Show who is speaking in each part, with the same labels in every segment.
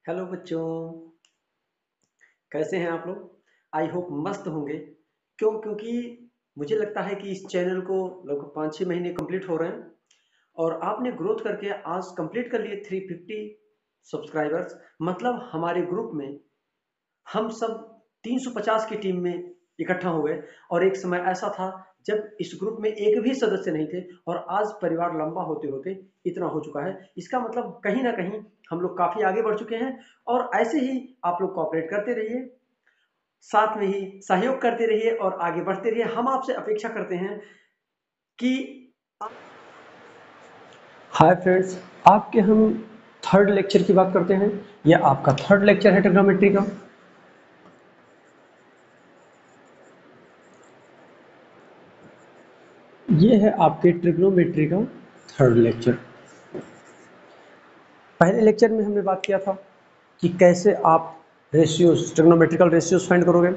Speaker 1: Hello बच्चों, कैसे हैं आप लोग? आई होप मस्त होंगे। क्योंकि मुझे लगता है कि इस चैनल को लगभग 5-6 महीने कंप्लीट हो रहे हैं और आपने ग्रोथ करके आज कंप्लीट कर लिए 350 सब्सक्राइबर्स। मतलब हमारे ग्रुप में हम सब 350 की टीम में इकट्ठा हो गए। और एक समय ऐसा था जब इस ग्रुप में एक भी सदस्य नहीं थे और आज परिवार लंबा होते होते इतना हो चुका है। इसका मतलब कहीं ना कहीं हम लोग काफी आगे बढ़ चुके हैं। और ऐसे ही आप लोग कोऑपरेट करते रहिए, साथ में ही सहयोग करते रहिए और आगे बढ़ते रहिए। हम आपसे अपेक्षा करते हैं कि हाय फ्रेंड्स, आपके हम थर्ड लेक्चर की बात करते हैं। यह आपका थर्ड लेक्चर है ट्रिग्नोमेट्री का। ये है आपके ट्रिग्नोमेट्री का थर्ड लेक्चर। पहले लेक्चर में हमने बात किया था कि कैसे आप रेशियोज, ट्रिग्नोमेट्रिकल रेशियोज फाइंड करोगे।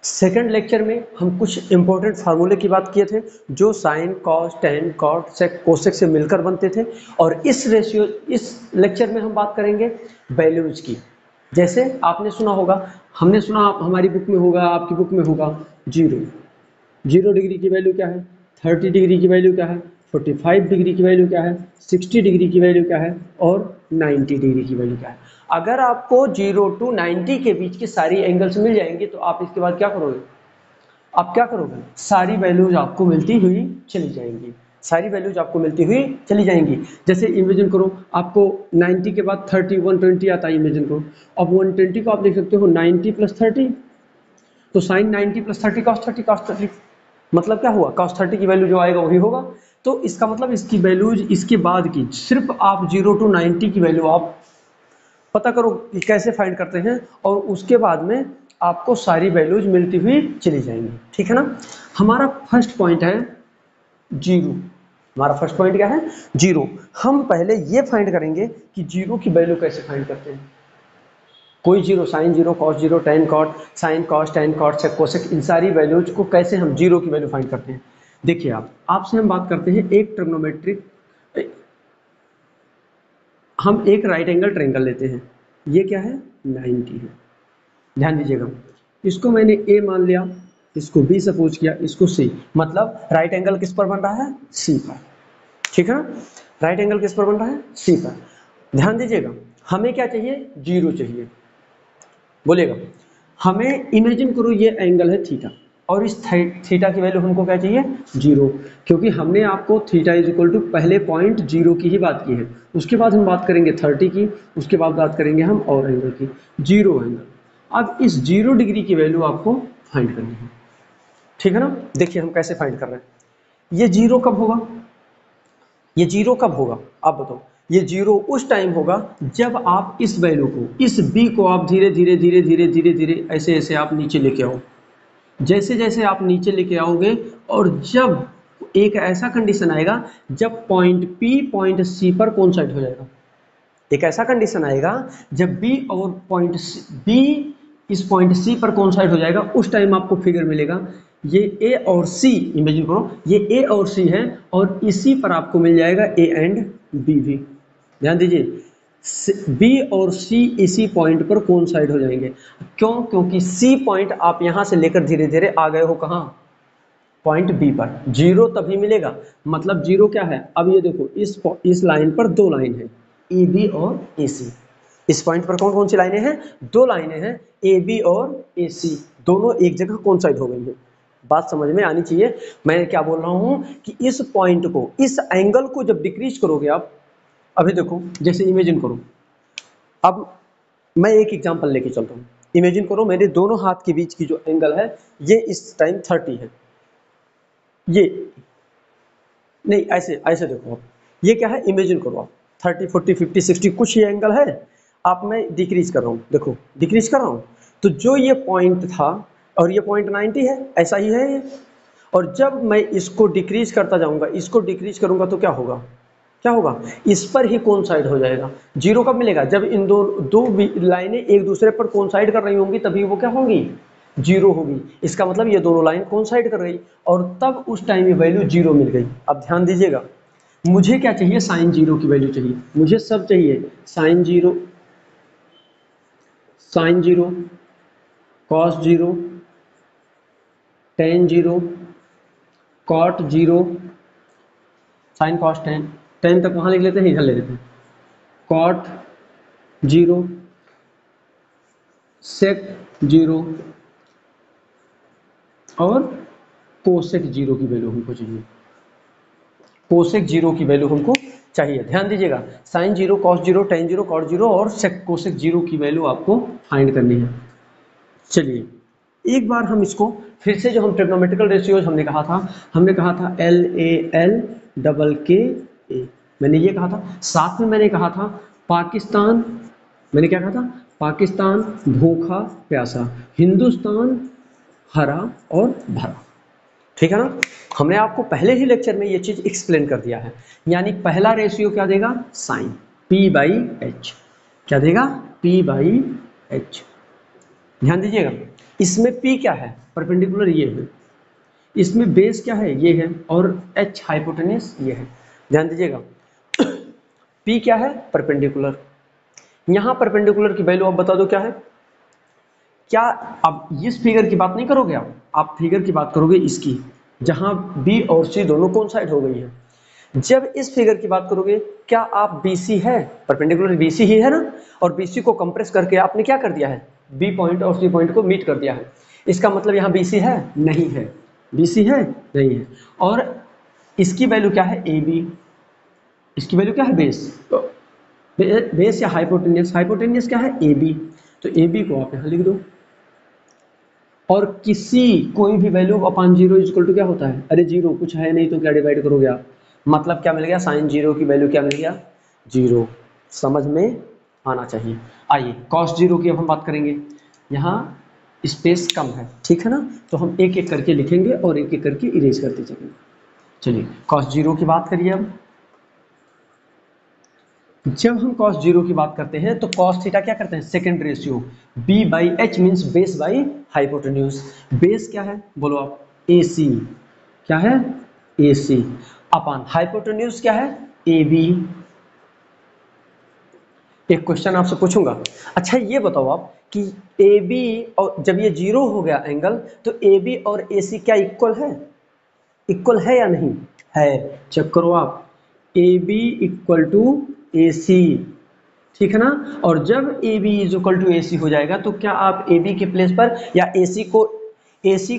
Speaker 1: सेकंड लेक्चर में हम कुछ इंपॉर्टेंट फार्मूले की बात किए थे जो sign, cos, tan, cot, sec, cosec से मिलकर बनते थे। और इस लेक्चर में हम बात करेंगे वैल्यूज की। जैसे आपने सुना होगा, हमने सुना, हमारी बुक में होगा, आपकी बुक में होगा, 0 डिग्री की वैल्यू क्या है, 30 डिग्री की वैल्यू क्या है, 45 डिग्री की वैल्यू क्या है, 60 डिग्री की वैल्यू क्या है और 90 डिग्री की वैल्यू क्या है। अगर आपको 0 to 90 के बीच की सारी एंगल्स मिल जाएंगे तो आप इसके बाद क्या करोगे? आप क्या करोगे? सारी वैल्यूज आपको मिलती हुई चली जाएंगी। सारी वैल्यूज आपको मिलती हुई चली जाएंगी। जैसे इमेजिन करो, आपको 90 के बाद 30, 120 आता है, इमेजिन करो। अब 120 को आप देख सकते हो 90 + 30, तो साइन 90 + 30 cos 30 मतलब क्या हुआ? cos 30 की वैल्यू जो आएगा वही होगा। तो इसका मतलब इसकी वैल्यूज इसके बाद की, सिर्फ आप 0 to 90 की वैल्यू आप पता करो कि कैसे फाइंड करते हैं और उसके बाद में आपको सारी वैल्यूज मिलती हुई चली जाएंगी। ठीक है ना? हमारा फर्स्ट पॉइंट है जीरो। हमारा फर्स्ट पॉइंट क्या है? जीरो। हम पहले ये फाइंड करेंगे कि जीरो की वैल्यू कैसे फाइंड करते हैं। कोई zero, sine zero, cos zero, tan cot, sine cos, tan cot, sec cosec, इन सारी वैल्यूज को कैसे हम जीरो की वैल्यू फाइंड करते हैं। देखिए, आपसे हम बात करते हैं एक ट्रिग्नोमेट्रिक, हम एक राइट एंगल ट्रायंगल लेते हैं। ये क्या है? 90 है। ध्यान दीजिएगा, इसको मैंने ए मान लिया, इसको बी सपोज किया, इसको सी। मतलब राइट एंगल किस पर बन रहा है? सी पर। ठीक है ना? राइट एंगल किस पर बन रहा है? सी पर। ध्यान दीजिएगा, हमें क्या चाहिए? जीरो चाहिए। बोलिएगा, हमें इमेजिन करो ये एंगल है थीटा और इस थीटा की वैल्यू हमको क्या चाहिए? जीरो। क्योंकि हमने आपको थीटा इज इक्वल टू पहले पॉइंट जीरो की ही बात की है। उसके बाद हम बात करेंगे 30 की, उसके बाद बात करेंगे हम और एंगल की, जीरो एंगल। अब इस 0 डिग्री की वैल्यू आपको फाइंड करनी है। ठीक है ना? देखिए हम कैसे फाइंड कर रहे हैं। ये जीरो कब होगा? ये जीरो कब होगा आप बताओ? ये जीरो उस टाइम होगा जब आप इस वैल्यू को, इस बी को आप धीरे धीरे धीरे धीरे धीरे धीरे ऐसे ऐसे आप नीचे लेके आओ। जैसे जैसे आप नीचे लेके आओगे और जब एक ऐसा कंडीशन आएगा जब पॉइंट पी पॉइंट सी पर कोइंसाइड हो जाएगा। एक ऐसा कंडीशन आएगा जब बी और पॉइंट बी इस पॉइंट सी पर कोइंसाइड हो जाएगा, उस टाइम आपको फिगर मिलेगा। ये ए और सी, इमेजिन करो ये ए और सी है और इसी पर आपको मिल जाएगा ए एंड बी भी। ध्यान दीजिए, बी और सी इसी पॉइंट पर कोइंसाइड हो जाएंगे। क्यों? क्योंकि सी पॉइंट आप यहां से लेकर धीरे धीरे आ गए हो कहां? पॉइंट बी पर। जीरो तभी मिलेगा। मतलब जीरो क्या है? अब ये देखो, इस लाइन पर दो लाइन है, ए बी और ए सी। इस पॉइंट पर कौन कौन सी लाइनें हैं? दो लाइनें हैं, ए बी और ए सी। दोनों एक जगह कोइंसाइड हो गई है। बात समझ में आनी चाहिए। मैं क्या बोल रहा हूं कि इस पॉइंट को, इस एंगल को जब डिक्रीज करोगे आप, अभी देखो जैसे इमेजिन करो, अब मैं एक एग्जांपल लेके चलता हूं। इमेजिन करो मेरे दोनों हाथ के बीच की जो एंगल है ये इस टाइम 30 है। ये नहीं, ऐसे ऐसे देखो आप, ये क्या है? इमेजिन करो आप 30, 40, 50, 60 कुछ ये एंगल है। आप, मैं डिक्रीज कर रहा हूँ, देखो डिक्रीज कर रहा हूँ। तो जो ये पॉइंट था और ये पॉइंट 90 है, ऐसा ही है ये। और जब मैं इसको डिक्रीज करता जाऊंगा, इसको डिक्रीज करूंगा तो क्या होगा? क्या होगा? इस पर ही कोइंसाइड हो जाएगा। जीरो कब मिलेगा? जब इन दो दो लाइनें एक दूसरे पर कोइंसाइड कर रही होंगी तभी वो क्या होंगी? जीरो होगी। इसका मतलब ये दोनों लाइन कोइंसाइड कर रही और तब उस टाइम ये वैल्यू जीरो मिल गई। अब ध्यान दीजिएगा, मुझे क्या चाहिए? साइन जीरो की वैल्यू चाहिए। मुझे सब चाहिए, sine zero sine 0, cos 0, tan 0, cot 0, sine cos tan, tan तक वहाँ लिख लेते हैं, इधर ले लेते हैं, कॉट 0, सेक 0 और कोसेक 0 की वैल्यू हमको चाहिए, कोसेक 0 की वैल्यू हमको चाहिए। ध्यान दीजिएगा, साइन 0, कॉस 0, टेन 0, कॉट 0 और कोसेक 0 की वैल्यू आपको फाइंड करनी है। चलिए एक बार हम इसको फिर से, जो हम ट्रिग्नोमेट्रिकल रेशियोज हमने कहा था एल ए एल डबल के ए, मैंने ये कहा था। साथ में मैंने कहा था पाकिस्तान, मैंने क्या कहा था, पाकिस्तान भूखा प्यासा, हिंदुस्तान हरा और भरा, ठीक है ना। हमने आपको पहले ही लेक्चर में ये चीज एक्सप्लेन कर दिया है। यानी पहला रेशियो क्या देगा, साइन P बाई एच, क्या देगा, P बाई एच। ध्यान दीजिएगा, इसमें P क्या है, परपेंडिकुलर ये है, इसमें बेस क्या है, ये है, और H हाइपोटेन्यूस ये है। ध्यान दीजिएगा, P क्या है, परपेंडिकुलर। यहाँ परपेंडिकुलर की वैल्यू आप बता दो क्या है, क्या अब इस फिगर की बात नहीं करोगे आप फिगर की बात करोगे इसकी, जहां B और C दोनों कौन साइड हो गई है। जब इस फिगर की बात करोगे, क्या आप BC है, परपेंडिकुलर BC ही है ना, और BC को कंप्रेस करके आपने क्या कर दिया है, B पॉइंट और C पॉइंट को मीट कर दिया है। इसका मतलब यहाँ BC है, नहीं है, BC है, नहीं है। और इसकी वैल्यू क्या है, AB, इसकी वैल्यू क्या है, बेस या हाइपोटेन्यूस, हाइपोटेन्यूस क्या है, AB, तो AB को आप यहाँ लिख दो। और किसी कोई भी वैल्यू अपॉन 0 इक्वल टू क्या होता है, अरे 0 कुछ है नहीं तो क्या डिवाइड करोगे आप, मतलब क्या मिल गया, साइन 0 की वैल्यू क्या मिल गया, 0। समझ में आना चाहिए। आइए कॉस 0 की अब हम बात करेंगे। यहाँ स्पेस कम है, ठीक है ना, तो हम एक एक करके लिखेंगे और एक एक करके इरेज करते चलेंगे। चलिए कॉस 0 की बात करिए। अब जब हम cos 0 की बात करते हैं तो cos थीटा क्या करते हैं, second ratio, b by H means base by hypotenuse. Base क्या है, बोलो आप, AC, क्या है, AC, अपॉन हाइपोटेन्यूज क्या है, AB। एक क्वेश्चन आपसे पूछूंगा, अच्छा ये बताओ आप कि AB और जब ये 0 हो गया एंगल, तो AB और AC क्या इक्वल है, इक्वल है या नहीं है, चेक करो आप, AB इक्वल टू AC, ठीक है ना। और जब AB is equal to AC हो जाएगा, तो क्या आप AB के प्लेस पर या AC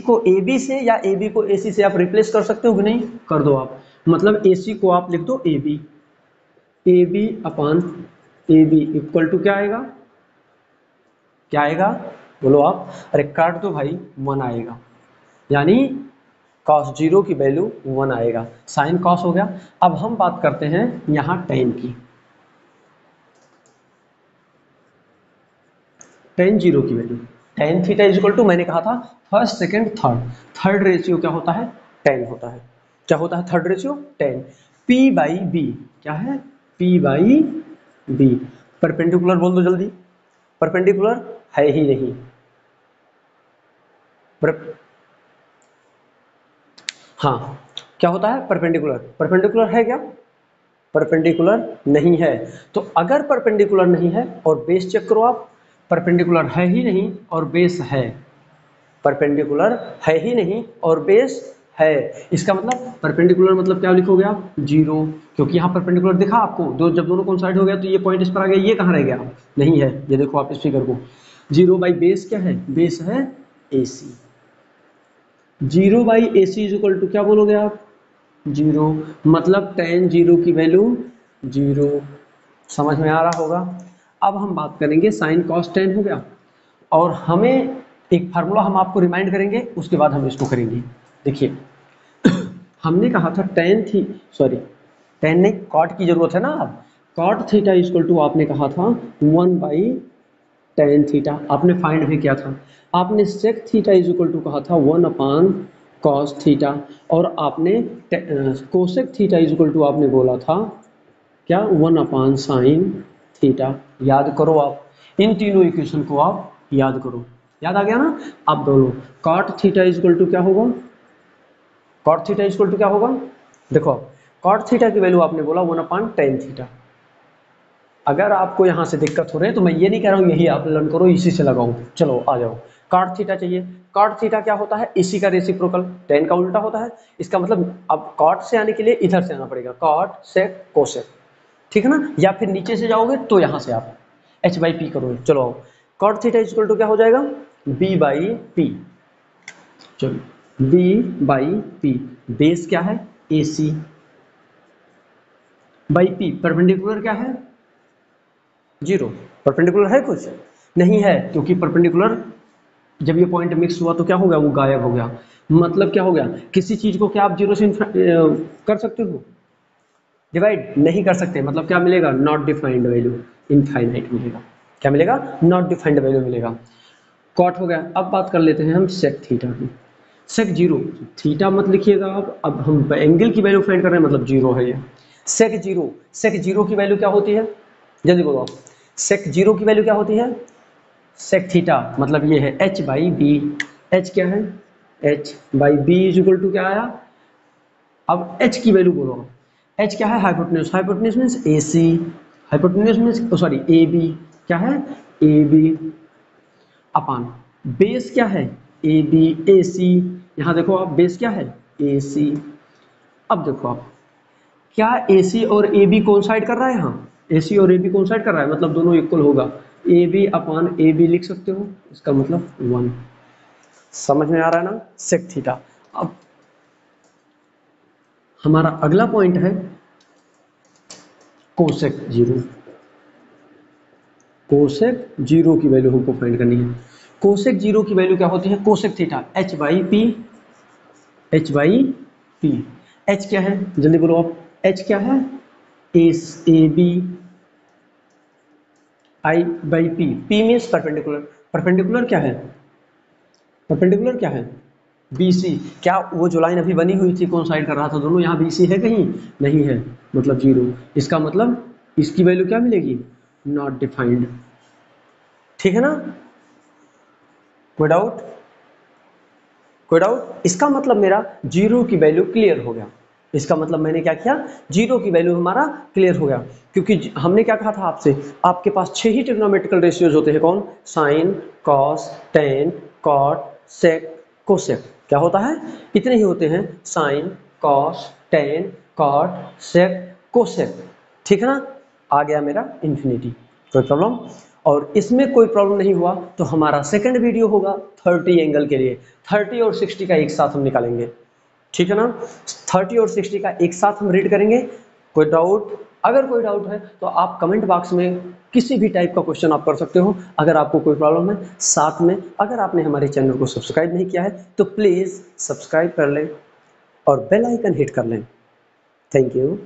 Speaker 1: को AB से या AB को AC से आप रिप्लेस कर सकते हो कि नहीं, कर दो आप, मतलब AC को आप लिख दो AB upon AB equal to क्या आएगा, क्या आएगा, बोलो आप, अरे काट दो भाई, 1 आएगा। यानी cos 0 की वैल्यू 1 आएगा, साइन cos हो गया। अब हम बात करते हैं यहाँ tan की, tan 0 की वैल्यू, tan theta is equal to, मैंने कहा था फर्स्ट सेकंड थर्ड रेशियो क्या होता है, tan होता है। क्या होता है third ratio, tan। P by B क्या है, P बाई बी, परपेंडिकुलर बोल दो जल्दी, परपेंडिकुलर है ही नहीं, हाँ क्या होता है, परपेंडिकुलर, परपेंडिकुलर है क्या, परपेंडिकुलर नहीं है। तो अगर परपेंडिकुलर नहीं है और बेस चेक करो आप, परपेंडिकुलर है ही नहीं और बेस है, परपेंडिकुलर है ही नहीं और बेस है, इसका मतलब परपेंडिकुलर मतलब क्या लिखोगे आप, 0, क्योंकि यहाँ परपेंडिकुलर दिखा आपको, जब दोनों कोइंसाइड हो गया तो ये पॉइंट इस पर आ गया, ये कहाँ रह गया, नहीं है, ये देखो आप इस फिगर को, 0 बाई बेस क्या है, बेस है AC, 0 by AC is equal to क्या बोलोगे आप, 0, मतलब tan 0 की वैल्यू 0, समझ में आ रहा होगा। अब हम बात करेंगे साइन कॉस tan हो गया, और हमें एक फार्मूला हम आपको रिमाइंड करेंगे, उसके बाद हम इसको करेंगे। देखिए हमने कहा था tan नहीं, कॉट की जरूरत है ना, अब कॉट थीटा इक्वल टू आपने कहा था 1 बाई tan थीटा, आपने फाइंड भी किया था। आपने sec theta is equal to कहा था 1 अपान कॉस थीटा, और आपने cosec theta is equal to आपने बोला था क्या, 1 अपान साइन थीटा। याद करो आप, इन तीनों इक्वेशन को आप याद करो, याद आ गया ना। अब दोनों cot theta is equal to क्या होगा, cot theta is equal to क्या होगा, देखो कॉट थीटा की वैल्यू आपने बोला 1 अपान tan थीटा, अगर आपको यहाँ से दिक्कत हो रही है तो मैं ये नहीं कह रहा हूँ यही आप लर्न करो, इसी से लगाओ। चलो आ जाओ, कॉट थीटा चाहिए। कॉट थीटा क्या होता है, इसी का रेसिप्रोकल, tan का उल्टा होता है। इसका मतलब अब कॉट से आने के लिए इधर से आना पड़ेगा, कॉट सेक कोसेक, ठीक है ना। या फिर नीचे से जाओगे तो यहाँ से आप h/p करोगे। चलो आओ, कॉट थीटा इक्वल टू क्या हो जाएगा, b/p। चलो b/p, बेस क्या है AC, बाई p परपेंडिकुलर क्या है 0। परपेंडिकुलर है कुछ नहीं है, क्योंकि परपेंडिकुलर जब ये पॉइंट मिक्स हुआ तो क्या हो गया, वो गायब हो गया। मतलब क्या हो गया, किसी चीज को क्या आप 0 से कर सकते हो, डिवाइड नहीं कर सकते। मतलब क्या मिलेगा, नॉट डिफाइंड वैल्यू, इनफाइनाइट मिलेगा। क्या मिलेगा, नॉट डिफाइंड वैल्यू मिलेगा। कॉट हो गया। अब बात कर लेते हैं हम सेक थीटा की। सेक 0, थीटा मत लिखिएगा आप, अब हम एंगल की वैल्यू फाइंड कर रहे हैं, मतलब 0 है ये। सेक 0, सेक 0 की वैल्यू क्या होती है, जल्दी बोलो आप। सेक 0 की वैल्यू क्या होती है, सेक थीटा, मतलब ये है h/b। h क्या है, h/b इज इक्वल टू क्या आया, अब h की वैल्यू बोलो। h क्या है, hypotenuse, hypotenuse means AC, hypotenuse means sorry AB, क्या है AB अपान बेस क्या है AB AC। यहाँ देखो आप, बेस क्या है AC। अब देखो आप, क्या AC और AB कौन साइड कर रहा है, यहाँ AC और AB कौन साइड कर रहा है, मतलब दोनों इक्वल होगा, AB अपान AB लिख सकते हो, इसका मतलब 1। समझ में आ रहा है ना, सेक थीटा। अब हमारा अगला पॉइंट है कोसेक 0। कोसेक 0 की वैल्यू हमको फाइंड करनी है। कोसेक 0 की वैल्यू क्या होती है, cosec theta h/p, h/p। h क्या है, जल्दी बोलो आप, h क्या है AB I/p, p means perpendicular, perpendicular क्या है, परपेंडिकुलर क्या है BC। क्या वो जो लाइन अभी बनी हुई थी कौन साइड कर रहा था, दोनों यहाँ BC है कहीं नहीं है, मतलब 0। इसका मतलब इसकी वैल्यू क्या मिलेगी, नॉट डिफाइंड, ठीक है ना। कोई डाउट, कोई डाउट। इसका मतलब मेरा 0 की वैल्यू क्लियर हो गया। इसका मतलब मैंने क्या किया, 0 की वैल्यू हमारा क्लियर हो गया, क्योंकि हमने क्या कहा था आपसे, आपके पास 6 ही ट्रिग्नोमेट्रिकल रेशियोज होते हैं, कौन, sign, cos, tan, cot, sec, cosec. क्या होता है, इतने ही होते हैं, sign, cos, tan, cot, sec, cosec, ठीक है ना। आ गया मेरा इन्फिनिटी, कोई प्रॉब्लम। और इसमें कोई प्रॉब्लम नहीं हुआ तो हमारा सेकंड वीडियो होगा 30 एंगल के लिए। 30 और 60 का एक साथ हम निकालेंगे, ठीक है ना। 30 और 60 का एक साथ हम रीड करेंगे। कोई डाउट, अगर कोई डाउट है तो आप कमेंट बॉक्स में किसी भी टाइप का क्वेश्चन आप कर सकते हो। अगर आपको कोई प्रॉब्लम है, साथ में अगर आपने हमारे चैनल को सब्सक्राइब नहीं किया है तो प्लीज़ सब्सक्राइब कर लें और बेल आइकन हिट कर लें। Thank you.